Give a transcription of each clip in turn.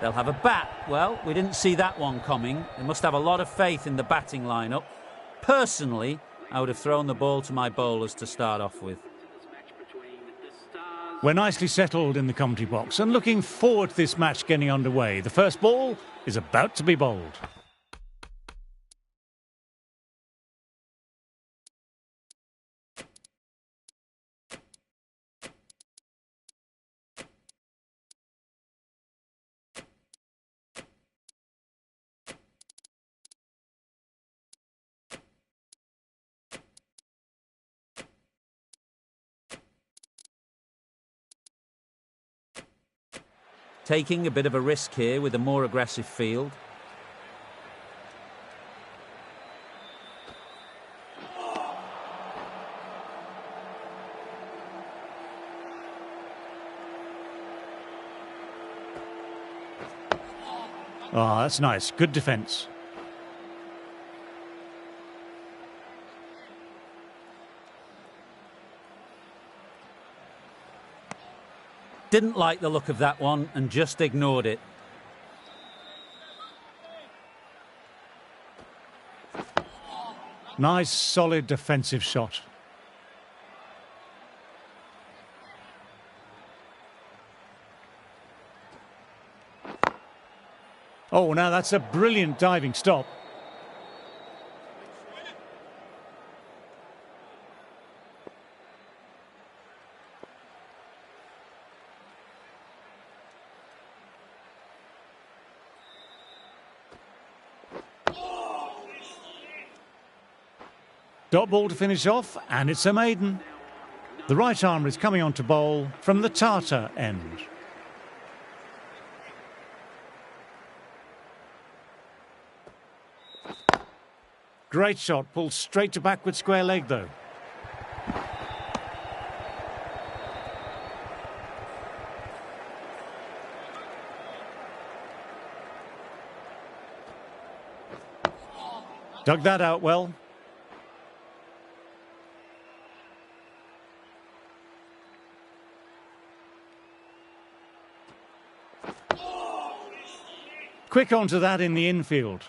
They'll have a bat. Well, we didn't see that one coming. They must have a lot of faith in the batting lineup. Personally, I would have thrown the ball to my bowlers to start off with. We're nicely settled in the commentary box and looking forward to this match getting underway. The first ball is about to be bowled. Taking a bit of a risk here with a more aggressive field. Oh, that's nice. Good defence. Didn't like the look of that one and just ignored it. Nice, solid defensive shot. Oh, now that's a brilliant diving stop. Dot ball to finish off, and it's a maiden. The right arm is coming on to bowl from the Tata end. Great shot, pulled straight to backward square leg though. Dug that out well. Quick onto that in the infield.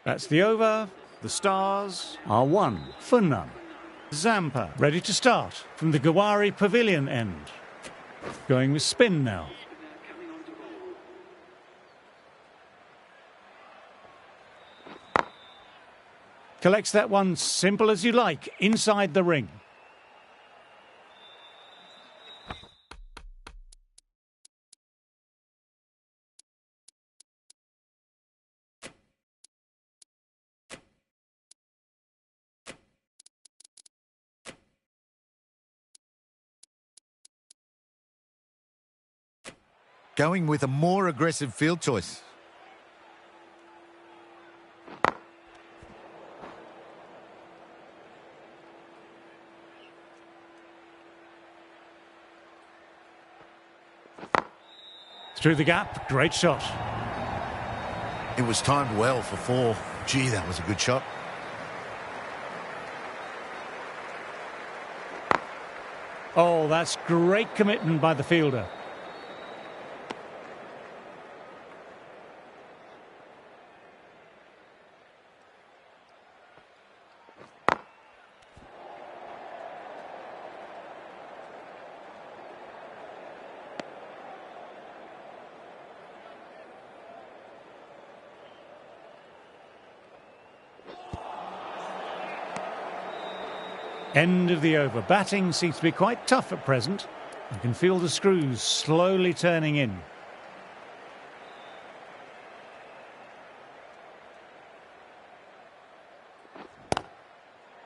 That's the over. The Stars are 1 for none. Zampa ready to start from the Gowari Pavilion end. Going with spin now. Collects that one simple as you like, inside the ring. Going with a more aggressive field choice. Through the gap, great shot. It was timed well for 4. Gee, that was a good shot. Oh, that's great commitment by the fielder. End of the over. Batting seems to be quite tough at present. You can feel the screws slowly turning in.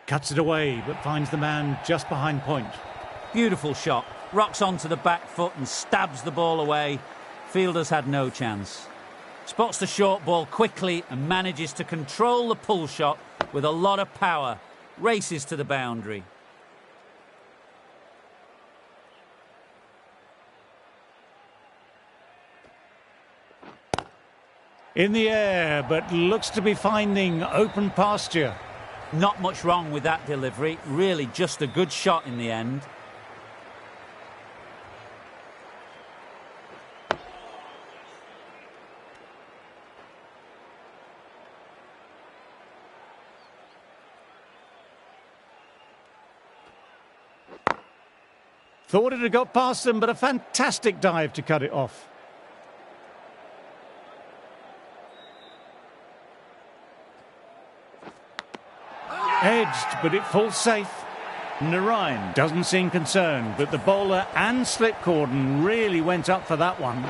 Cuts it away, but finds the man just behind point. Beautiful shot. Rocks onto the back foot and stabs the ball away. fielders had no chance. Spots the short ball quickly and manages to control the pull shot with a lot of power. Races to the boundary. In the air, but looks to be finding open pasture. Not much wrong with that delivery. Really just a good shot in the end. Thought it had got past them, but a fantastic dive to cut it off. Edged, but it falls safe. Narine doesn't seem concerned, but the bowler and Slipcorden really went up for that one.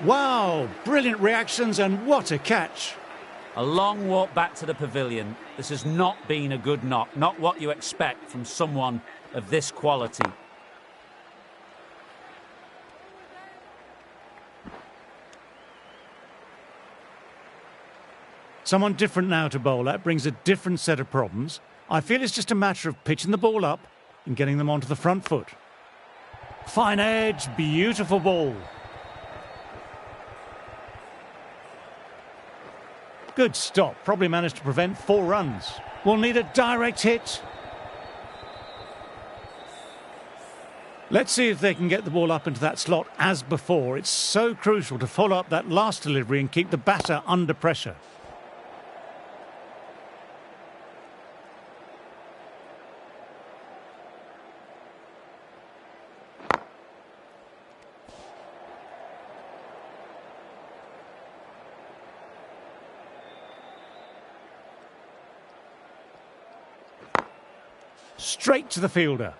Wow, brilliant reactions and what a catch. A long walk back to the pavilion. This has not been a good knock, not what you expect from someone of this quality. Someone different now to bowl at brings a different set of problems. I feel it's just a matter of pitching the ball up and getting them onto the front foot. Fine edge, beautiful ball. Good stop, probably managed to prevent 4 runs. We'll need a direct hit. Let's see if they can get the ball up into that slot as before. It's so crucial to follow up that last delivery and keep the batter under pressure. Straight to the fielder.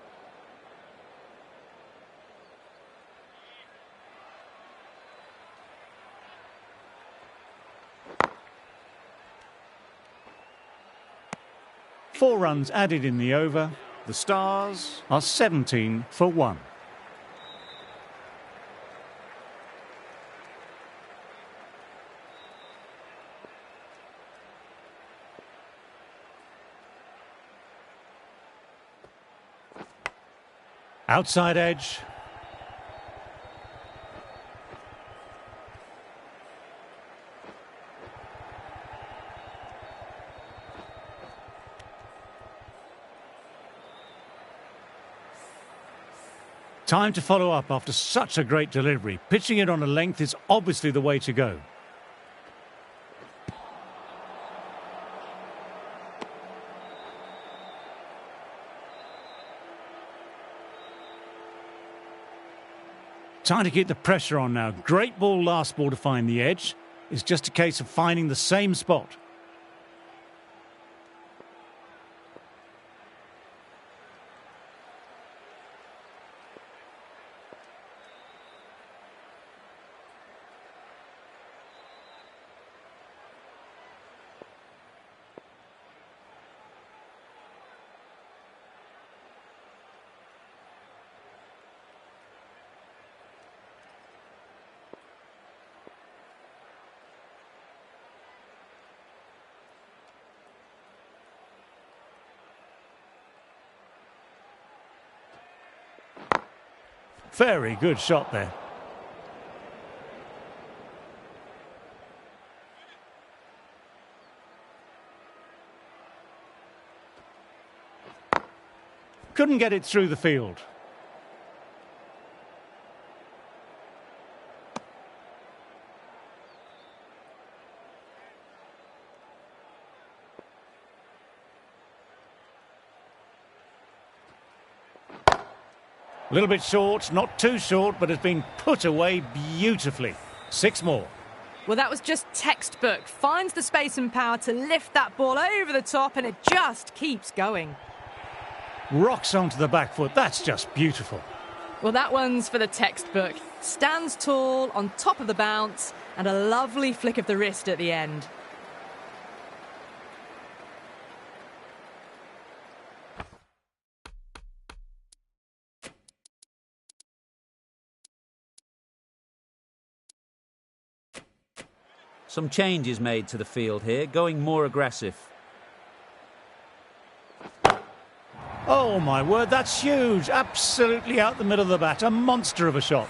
Four runs added in the over. The Stars are 17 for 1. Outside edge. Time to follow up after such a great delivery. Pitching it on a length is obviously the way to go. Time to keep the pressure on now. Great ball last ball to find the edge. It's just a case of finding the same spot. Very good shot there. Couldn't get it through the field. A little bit short, not too short, but has been put away beautifully. 6 more. Well, that was just textbook. Finds the space and power to lift that ball over the top, and it just keeps going. Rocks onto the back foot. That's just beautiful. Well, that one's for the textbook. Stands tall, on top of the bounce, and a lovely flick of the wrist at the end. Some changes made to the field here, going more aggressive. Oh, my word, that's huge. Absolutely out the middle of the bat. A monster of a shot.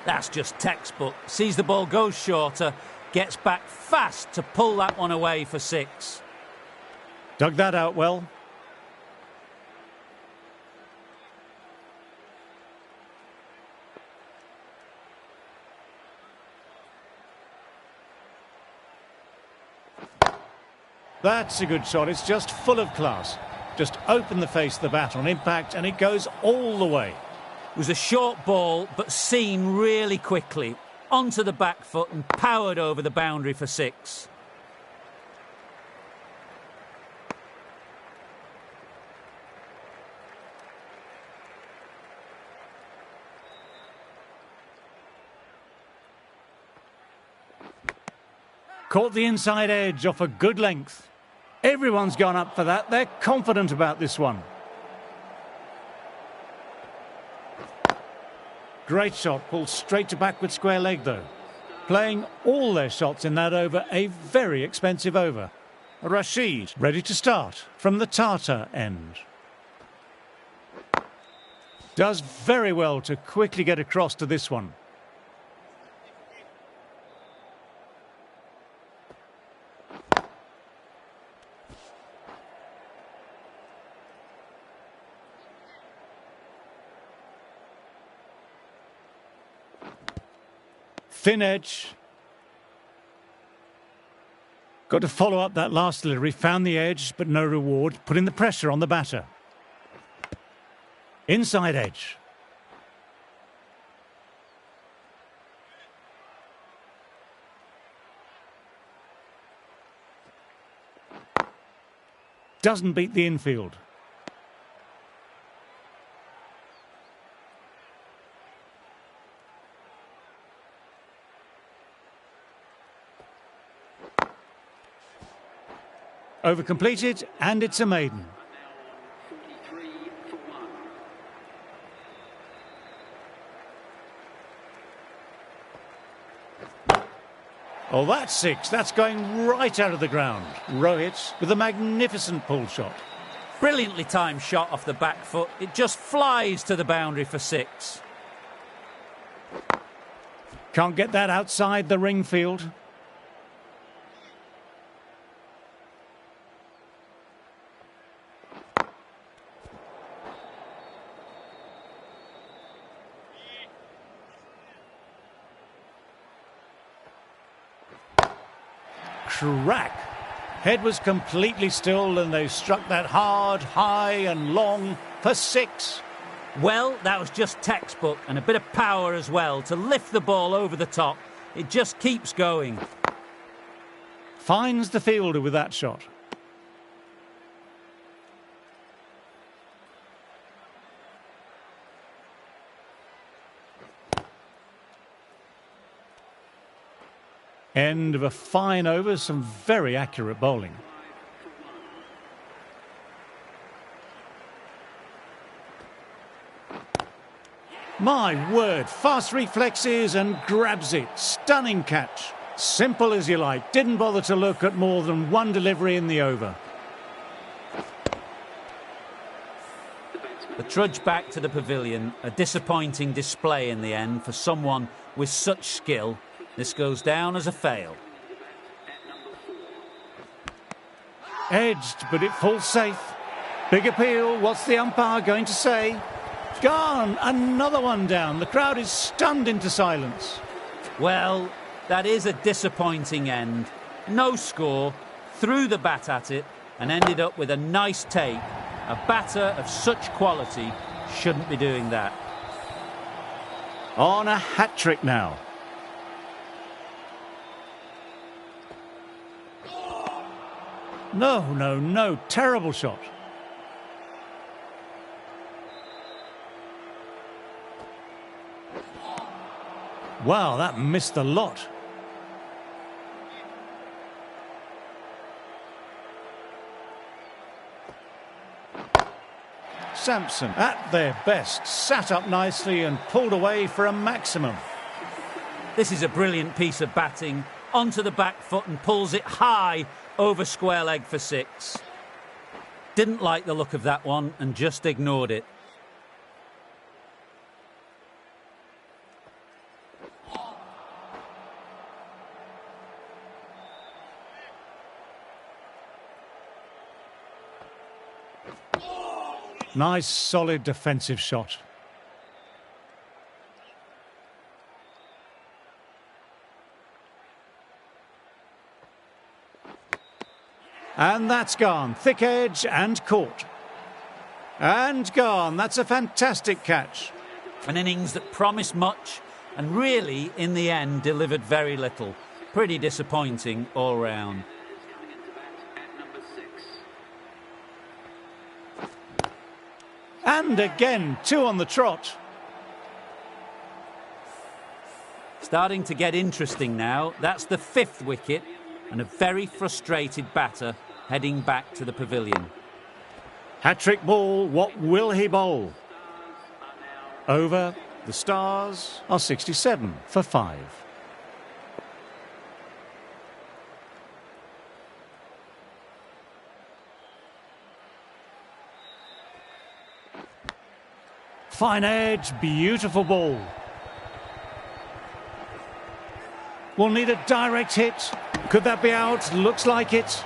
That's just textbook. Sees the ball go shorter, gets back fast to pull that one away for 6. Dug that out well. That's a good shot. It's just full of class. Just open the face of the bat on impact and it goes all the way. It was a short ball, but seen really quickly. Onto the back foot and powered over the boundary for 6. Caught the inside edge off a good length. Everyone's gone up for that. They're confident about this one. Great shot, pulled straight to backward square leg though. Playing all their shots in that over, a very expensive over. Rashid ready to start from the Tata end. Does very well to quickly get across to this one. Thin edge. Got to follow up that last delivery. Found the edge, but no reward. Putting the pressure on the batter. Inside edge. Doesn't beat the infield. Over completed, and it's a maiden. Oh, that's 6. That's going right out of the ground. Rohit with a magnificent pull shot. Brilliantly timed shot off the back foot. It just flies to the boundary for 6. Can't get that outside the ring field. Crack. Head was completely still and they struck that hard, high and long for 6. Well, that was just textbook and a bit of power as well to lift the ball over the top. It just keeps going. Finds the fielder with that shot. End of a fine over, some very accurate bowling. My word, fast reflexes and grabs it. Stunning catch. Simple as you like. Didn't bother to look at more than one delivery in the over. The trudge back to the pavilion, a disappointing display in the end for someone with such skill. This goes down as a fail. Edged, but it falls safe. Big appeal. What's the umpire going to say? Gone. Another one down. The crowd is stunned into silence. Well, that is a disappointing end. No score, threw the bat at it and ended up with a nice take. A batter of such quality shouldn't be doing that. On a hat-trick now. No, no, no. Terrible shot. Wow, that missed the lot. Sampson, at their best, sat up nicely and pulled away for a maximum. This is a brilliant piece of batting. onto the back foot and pulls it high over square leg for 6. Didn't like the look of that one and just ignored it. Nice, solid defensive shot. And that's gone. Thick edge and caught. And gone. That's a fantastic catch. An innings that promised much and really, in the end, delivered very little. Pretty disappointing all round. And again, 2 on the trot. Starting to get interesting now. That's the 5th wicket and a very frustrated batter heading back to the pavilion. Hat-trick ball, what will he bowl? Over, the Stars are 67 for 5. Fine edge, beautiful ball. Will need a direct hit. Could that be out? Looks like it.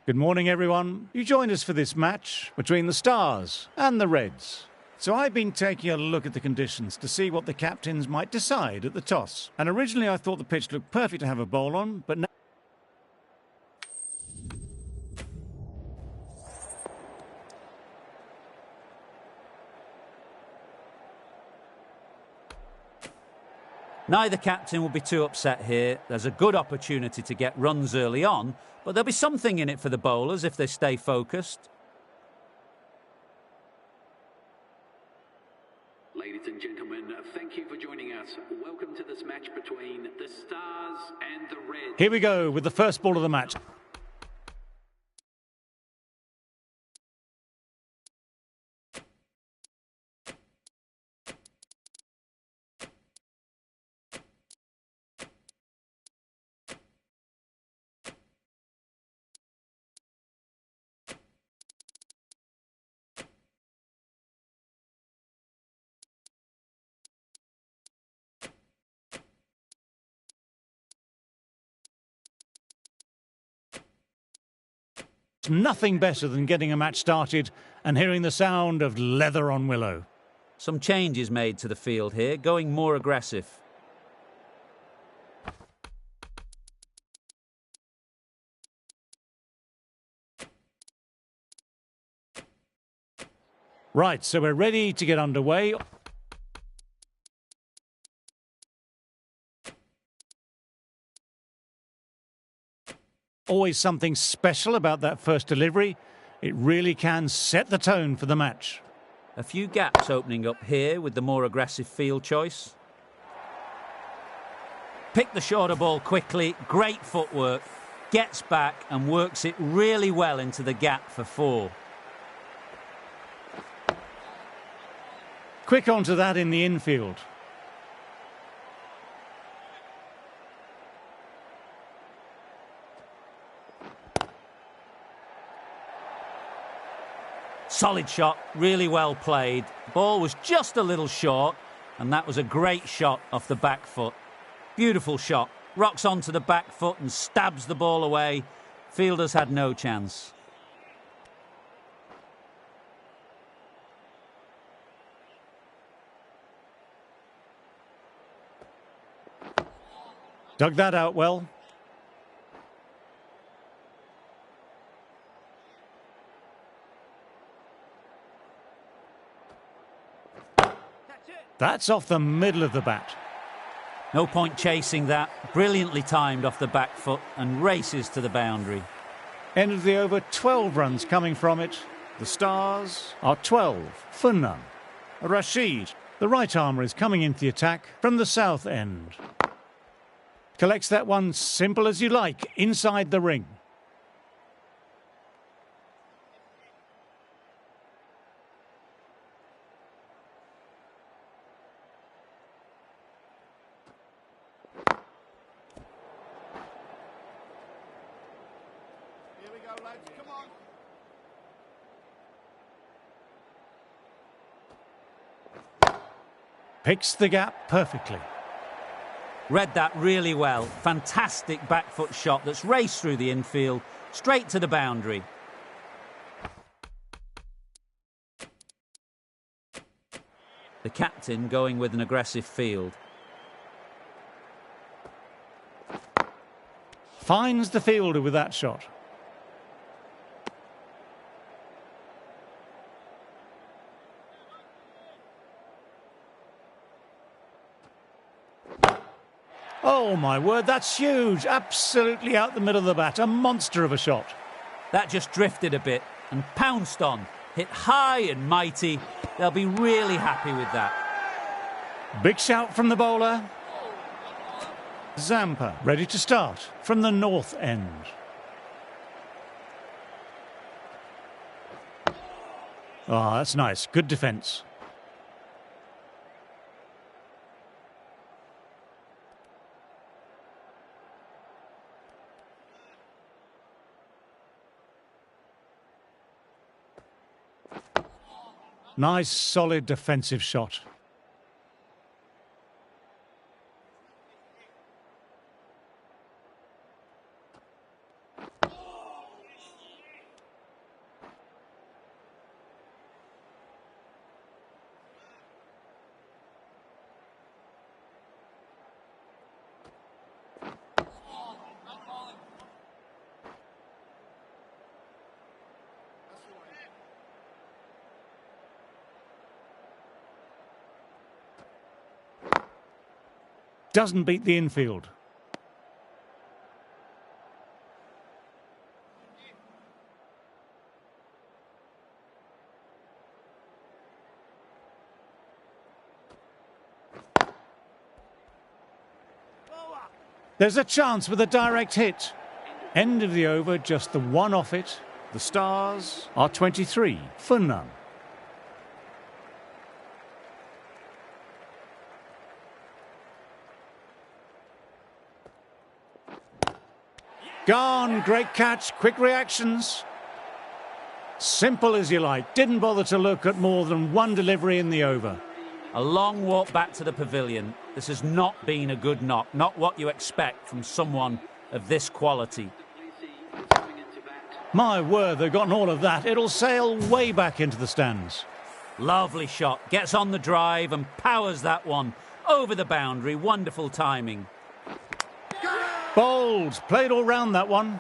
Good morning, everyone. You joined us for this match between the Stars and the Reds. So I've been taking a look at the conditions to see what the captains might decide at the toss. And originally I thought the pitch looked perfect to have a bowl on, but now... Neither captain will be too upset here. There's a good opportunity to get runs early on, but there'll be something in it for the bowlers if they stay focused. Ladies and gentlemen, thank you for joining us. Welcome to this match between the Stars and the Reds. Here we go with the first ball of the match. Nothing better than getting a match started and hearing the sound of leather on willow. Some changes made to the field here, going more aggressive. Right, so we're ready to get underway. Always something special about that first delivery. It really can set the tone for the match. A few gaps opening up here with the more aggressive field choice. Pick the shorter ball quickly, great footwork, gets back and works it really well into the gap for 4. Quick onto that in the infield. Solid shot, really well played. Ball was just a little short, and that was a great shot off the back foot. Beautiful shot. Rocks onto the back foot and stabs the ball away. Fielders had no chance. Dug that out well. That's off the middle of the bat. No point chasing that. Brilliantly timed off the back foot and races to the boundary. End of the over, 12 runs coming from it. The Stars are 12 for none. Rashid, the right armour, is coming into the attack from the south end. Collects that one simple as you like, inside the ring. Here we go, lads. Come on. Picks the gap perfectly. Read that really well. Fantastic back foot shot that's raced through the infield, straight to the boundary. The captain going with an aggressive field. Finds the fielder with that shot. Oh, my word, that's huge. Absolutely out the middle of the bat. A monster of a shot. That just drifted a bit and pounced on. Hit high and mighty. They'll be really happy with that. Big shout from the bowler. Zampa ready to start from the north end. Oh, that's nice. Good defence. Nice, solid defensive shot. Doesn't beat the infield. There's a chance with a direct hit. End of the over, just the one off it. The Stars are 23 for none. Gone, great catch, quick reactions. Simple as you like, didn't bother to look at more than one delivery in the over. A long walk back to the pavilion. This has not been a good knock, not what you expect from someone of this quality. My word, they've gotten all of that. It'll sail way back into the stands. Lovely shot, gets on the drive and powers that one over the boundary. Wonderful timing. Bowled, played all round that one.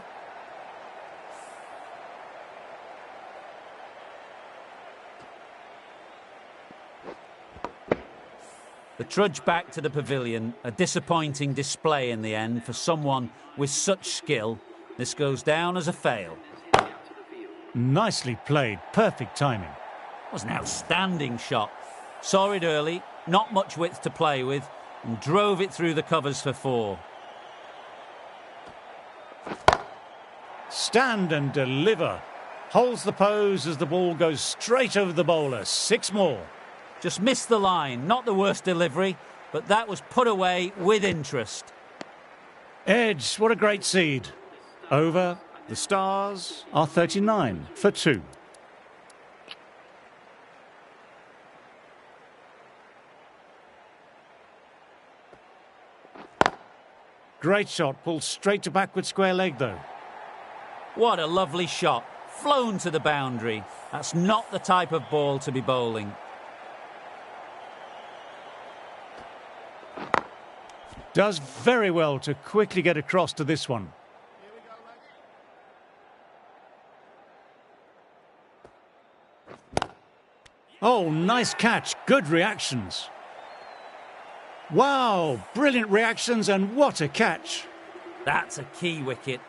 The trudge back to the pavilion, a disappointing display in the end for someone with such skill. This goes down as a fail. Nicely played, perfect timing. It was an outstanding shot. Saw it early, not much width to play with, and drove it through the covers for 4. Stand and deliver. Holds the pose as the ball goes straight over the bowler. 6 more. Just missed the line, not the worst delivery, but that was put away with interest. Edge, what a great seed. Over. The Stars are 39 for 2. Great shot, pulled straight to backward square leg though. What a lovely shot. Flown to the boundary. That's not the type of ball to be bowling. Does very well to quickly get across to this one. Oh, nice catch. Good reactions. Wow, brilliant reactions and what a catch. That's a key wicket.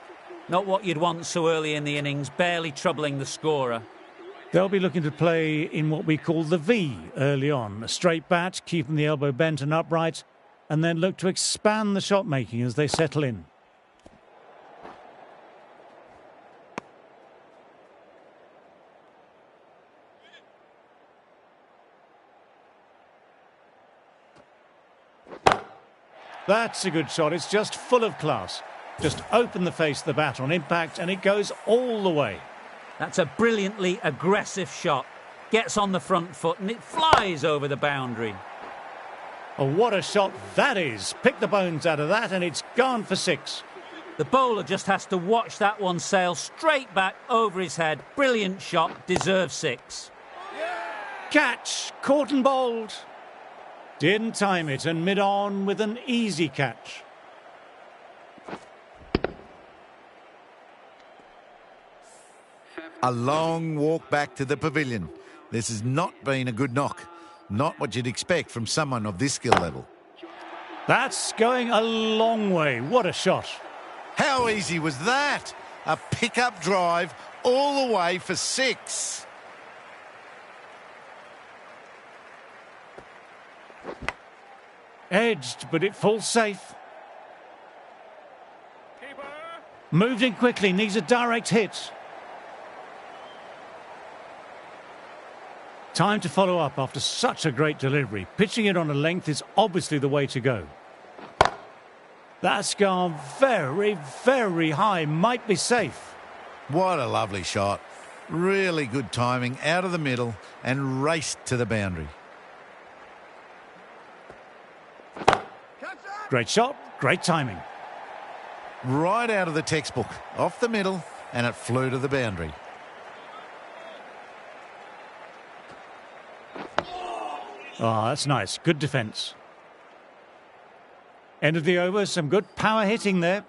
Not what you'd want so early in the innings, barely troubling the scorer. They'll be looking to play in what we call the V early on. A straight bat, keeping the elbow bent and upright, and then look to expand the shot making as they settle in. That's a good shot. It's just full of class. Just open the face of the bat on impact and it goes all the way. That's a brilliantly aggressive shot. Gets on the front foot and it flies over the boundary. Oh, what a shot that is. Pick the bones out of that and it's gone for 6. The bowler just has to watch that one sail straight back over his head. Brilliant shot, deserves 6. Catch, caught and bowled. Didn't time it and mid-on with an easy catch. A long walk back to the pavilion. This has not been a good knock. Not what you'd expect from someone of this skill level. That's going a long way. What a shot. How easy was that? A pick-up drive all the way for 6. Edged, but it falls safe. Moved in quickly, needs a direct hit. Time to follow up after such a great delivery. Pitching it on a length is obviously the way to go. That's gone very, very high. Might be safe. What a lovely shot. Really good timing out of the middle and raced to the boundary. Great shot, great timing. Right out of the textbook, off the middle, and it flew to the boundary. Oh, that's nice. Good defence. End of the over, some good power hitting there.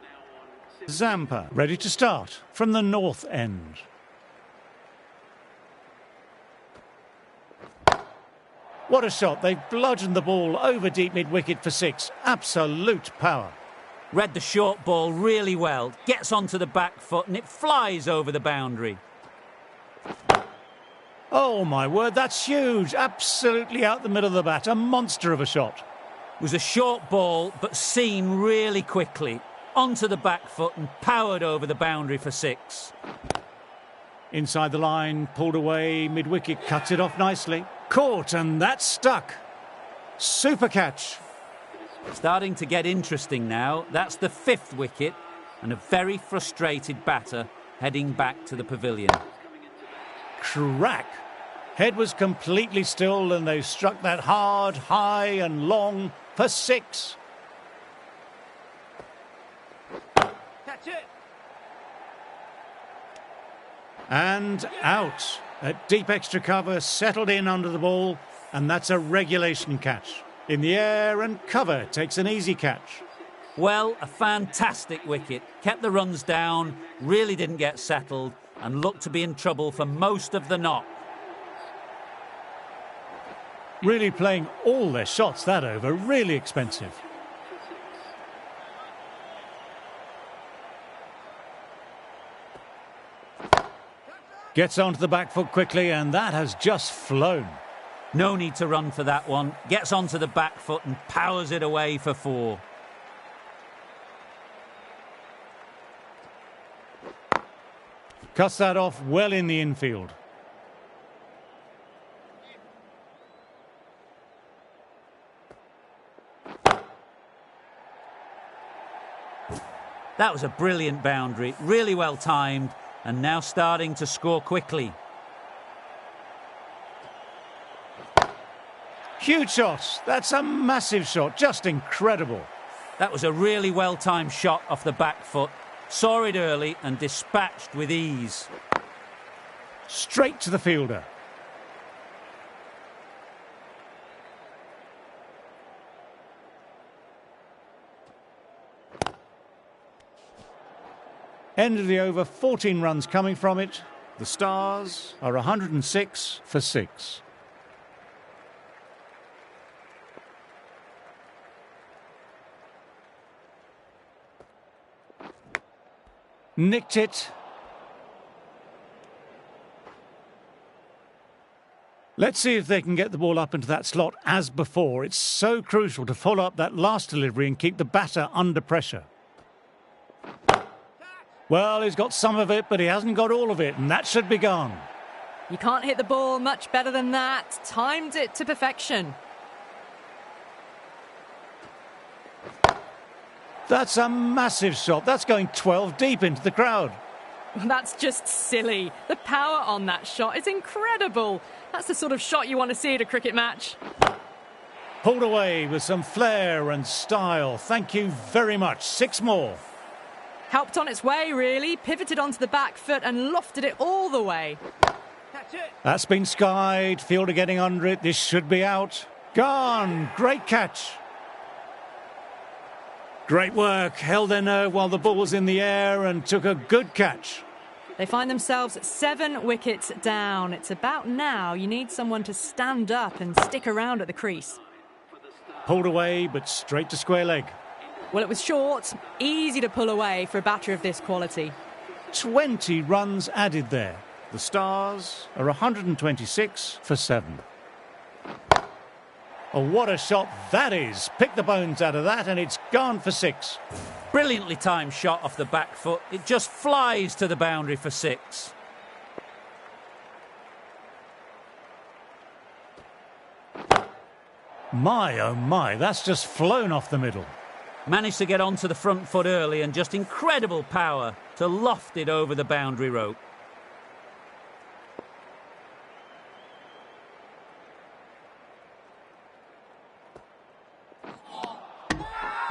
Zampa ready to start from the north end. What a shot. They've bludgeoned the ball over deep mid-wicket for 6. Absolute power. Read the short ball really well. Gets onto the back foot and it flies over the boundary. Oh, my word, that's huge. Absolutely out the middle of the bat. A monster of a shot. It was a short ball, but seen really quickly. Onto the back foot and powered over the boundary for 6. Inside the line, pulled away, mid-wicket, cuts it off nicely. Caught, and that's stuck. Super catch. Starting to get interesting now. That's the 5th wicket and a very frustrated batter heading back to the pavilion. Crack. Head was completely still and they struck that hard, high and long for 6. Catch it. And out. A deep extra cover, settled in under the ball, and that's a regulation catch. In the air and cover, takes an easy catch. Well, a fantastic wicket. Kept the runs down, really didn't get settled, and looked to be in trouble for most of the knock. Really playing all their shots that over, really expensive. Gets onto the back foot quickly, and that has just flown. No need to run for that one. Gets onto the back foot and powers it away for 4. Cuts that off well in the infield. That was a brilliant boundary, really well timed, and now starting to score quickly. Huge shot. That's a massive shot. Just incredible. That was a really well-timed shot off the back foot. Saw it early and dispatched with ease. Straight to the fielder. End of the over, 14 runs coming from it. The Stars are 106 for 6. Nicked it. Let's see if they can get the ball up into that slot as before. It's so crucial to follow up that last delivery and keep the batter under pressure. Well, he's got some of it, but he hasn't got all of it, and that should be gone. You can't hit the ball much better than that. Timed it to perfection. That's a massive shot. That's going 12 deep into the crowd. That's just silly. The power on that shot is incredible. That's the sort of shot you want to see at a cricket match. Pulled away with some flair and style. Thank you very much. 6 more. Helped on its way, really. Pivoted onto the back foot and lofted it all the way. That's been skied. Fielder getting under it. This should be out. Gone. Great catch. Great work. Held their nerve while the ball was in the air and took a good catch. They find themselves 7 wickets down. It's about now you need someone to stand up and stick around at the crease. Pulled away, but straight to square leg. Well, it was short, easy to pull away for a batter of this quality. 20 runs added there. The Stars are 126 for 7. Oh, what a shot that is. Pick the bones out of that and it's gone for 6. Brilliantly timed shot off the back foot. It just flies to the boundary for 6. My, oh my, that's just flown off the middle. Managed to get onto the front foot early and just incredible power to loft it over the boundary rope.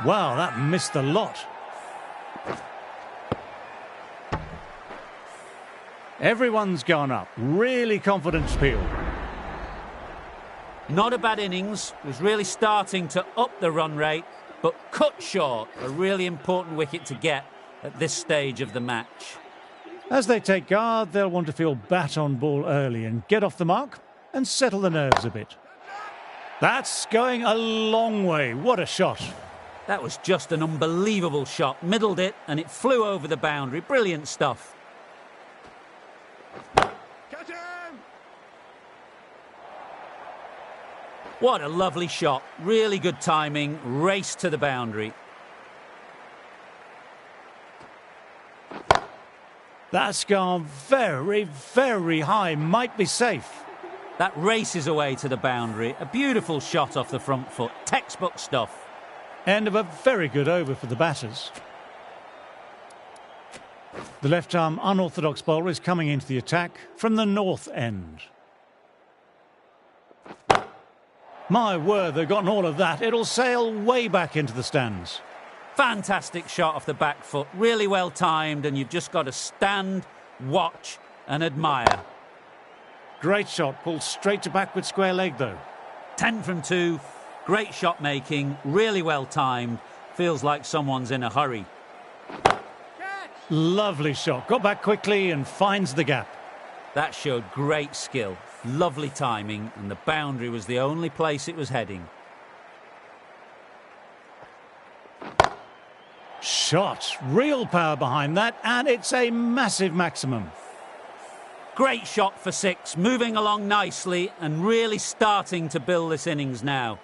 Wow, that missed a lot. Everyone's gone up. Really confident field. Not a bad innings. Was really starting to up the run rate, but cut short. A really important wicket to get at this stage of the match. As they take guard, they'll want to feel bat on ball early and get off the mark and settle the nerves a bit. That's going a long way. What a shot. That was just an unbelievable shot. Middled it and it flew over the boundary. Brilliant stuff. Catch him! What a lovely shot. Really good timing. Race to the boundary. That's gone very, very high. Might be safe. That races away to the boundary. A beautiful shot off the front foot. Textbook stuff. End of a very good over for the batters. The left-arm unorthodox bowler is coming into the attack from the north end. My word, they've gotten all of that. It'll sail way back into the stands. Fantastic shot off the back foot. Really well timed, and you've just got to stand, watch and admire. Great shot, pulled straight to backward square leg though. 10 from 2. Great shot making, really well timed. Feels like someone's in a hurry. Lovely shot. Got back quickly and finds the gap. That showed great skill. Lovely timing, and the boundary was the only place it was heading. Shot. Real power behind that, and it's a massive maximum. Great shot for 6, moving along nicely and really starting to build this innings now.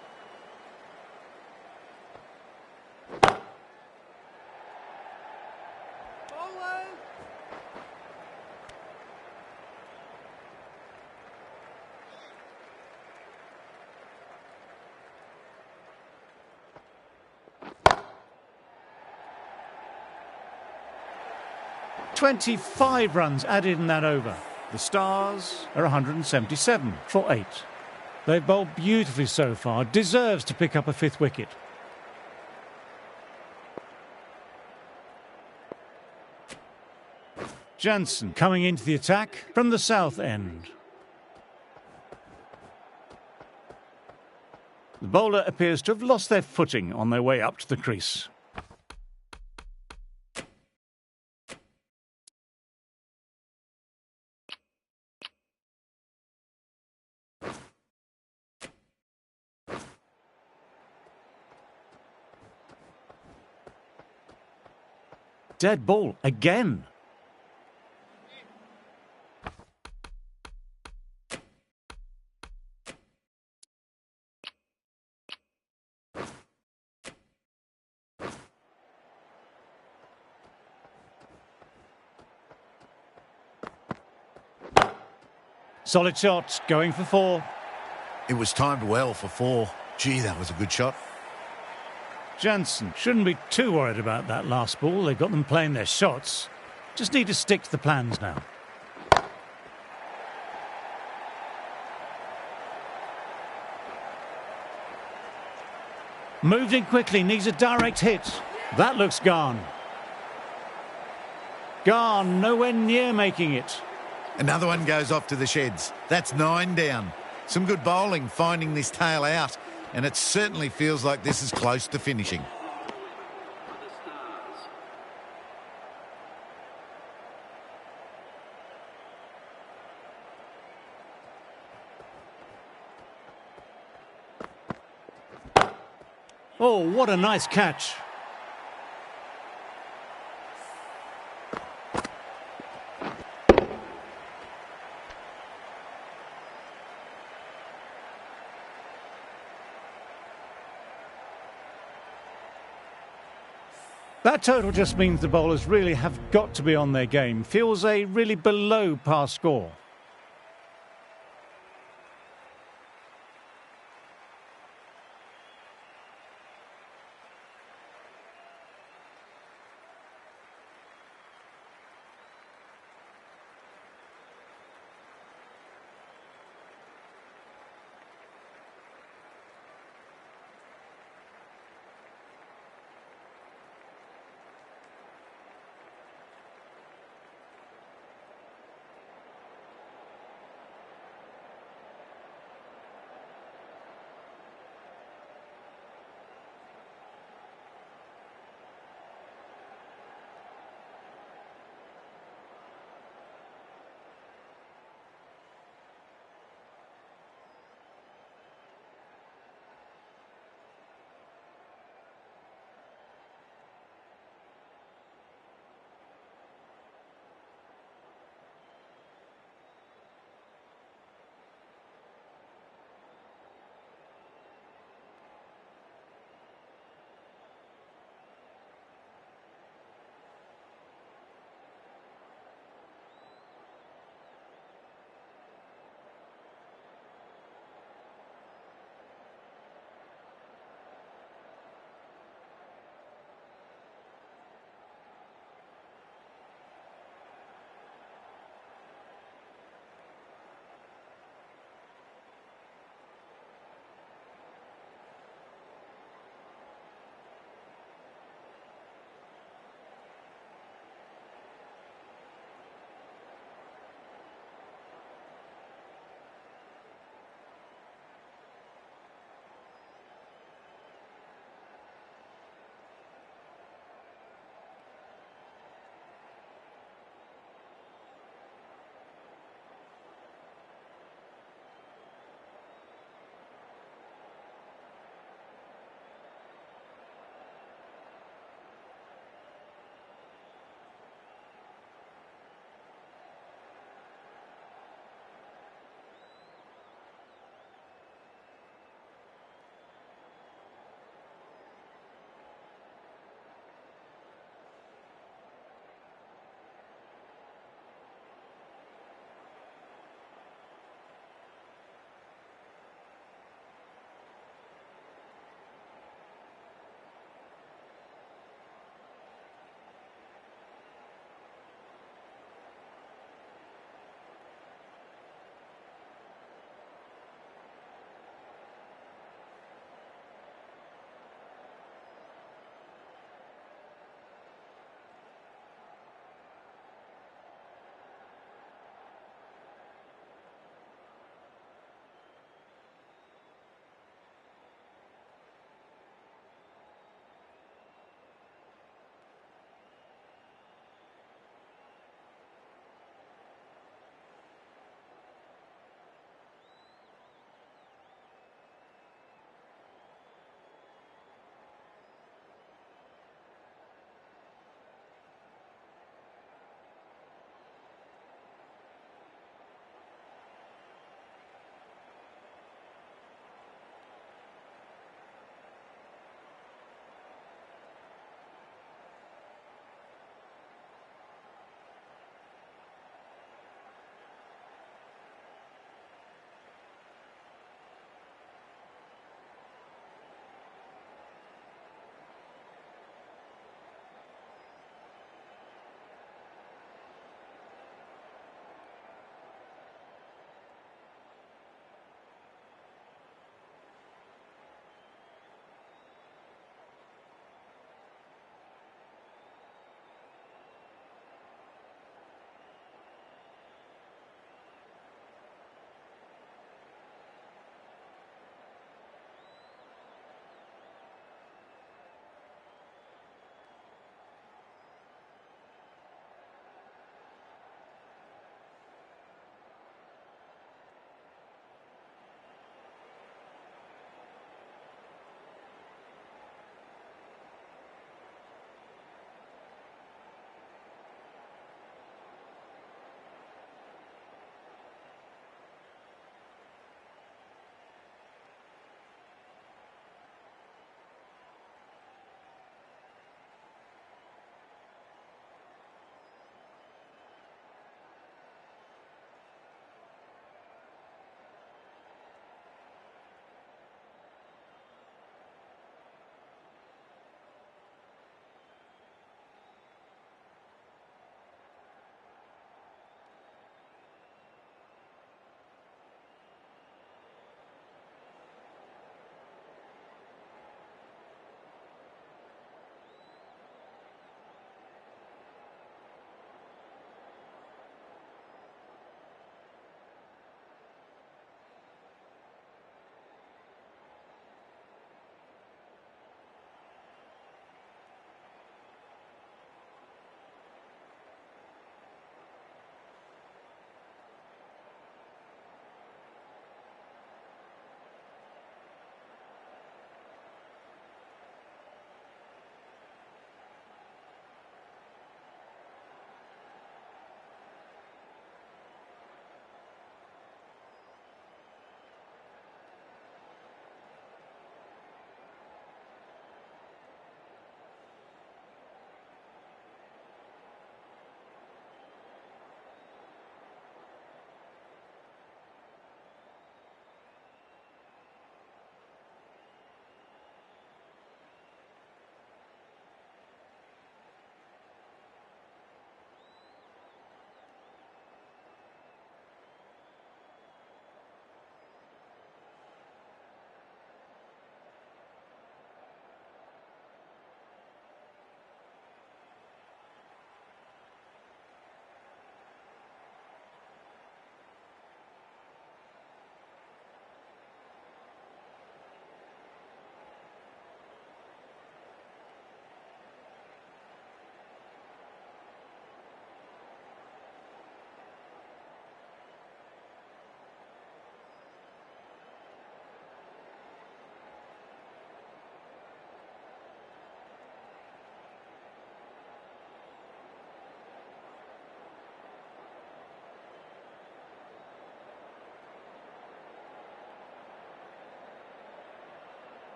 .25 runs added in that over. The Stars are 177 for 8. They've bowled beautifully so far. Deserves to pick up a 5th wicket. Jansen coming into the attack from the south end. The bowler appears to have lost their footing on their way up to the crease. Dead ball again. Solid shot, going for 4. It was timed well for 4. Gee, that was a good shot. Jansen shouldn't be too worried about that last ball. They've got them playing their shots. Just need to stick to the plans now. Moved in quickly, needs a direct hit. That looks gone. Gone, nowhere near making it. Another one goes off to the sheds. That's 9 down. Some good bowling finding this tail out, and it certainly feels like this is close to finishing. Oh, what a nice catch. That total just means the bowlers really have got to be on their game. Feels a really below par score.